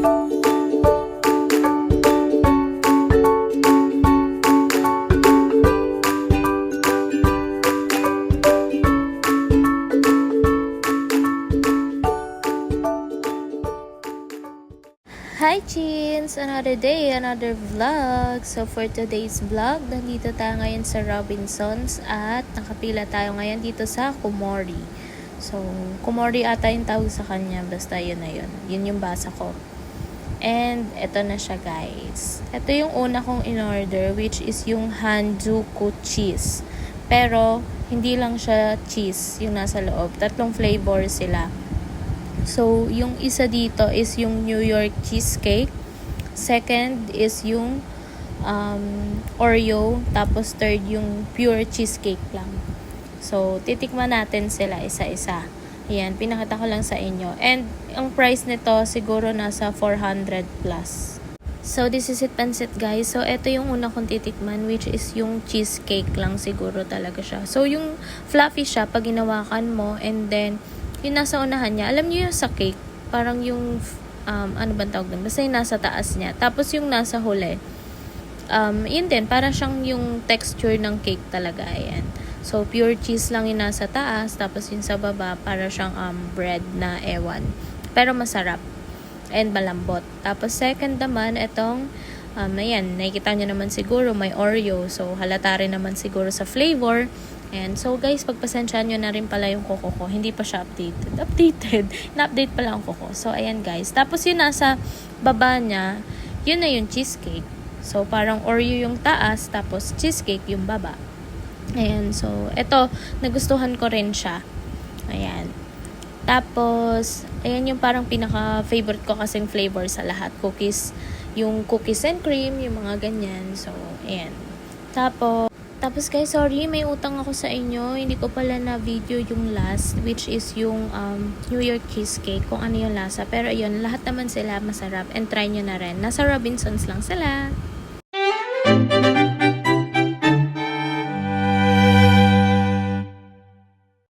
Hi Chins! Another day, another vlog. So for today's vlog, nandito tayo ngayon sa Robinsons at nakapila tayo ngayon dito sa Kumori. So, Kumori ata yung tawag sa kanya, basta yun na yun. Yun yung basa ko. And eto na siya guys. Ito yung una kong in-order, which is yung Hanjuku cheese. Pero, hindi lang siya cheese yung nasa loob. 3 flavor sila. So, yung isa dito is yung New York cheesecake. Second is yung Oreo. Tapos third yung pure cheesecake lang. So, titikman natin sila isa-isa. Ayan, pinakita ko lang sa inyo. And, ang price nito siguro nasa 400 plus. So, this is it pansit guys. So, ito yung una kong titikman, which is yung cheesecake lang siguro talaga siya. So, yung fluffy siya pag ginawakan mo, and then yung nasa unahan niya, alam niyo yung sa cake, parang yung, ano ba tawag doon? Basta yung nasa taas niya. Tapos yung nasa huli, yun din, parang siyang yung texture ng cake talaga, ayan. So, pure cheese lang yung nasa taas, tapos yung sa baba, para siyang bread na ewan. Pero masarap, and malambot. Tapos second naman, itong, ayan, nakikita niyo naman siguro, may Oreo. So, halata rin naman siguro sa flavor. And so guys, pagpasensyahan nyo na rin pala yung kuko ko. Hindi pa siya updated. Na-update pala ang kuko. So ayan guys. Tapos yung nasa baba niya, yun na yung cheesecake. So parang Oreo yung taas, tapos cheesecake yung baba. Ayan. So eto, nagustuhan ko rin siya. Ayan. Tapos, ayan yung parang pinaka-favorite ko kasing flavor sa lahat. Cookies. Yung cookies and cream, yung mga ganyan. So, ayan. Tapos guys, sorry, may utang ako sa inyo. Hindi ko pala na video yung last, which is yung New York cheesecake, kung ano yung lasa. Pero ayun, lahat naman sila masarap, and try nyo na rin. Nasa Robinsons lang sila.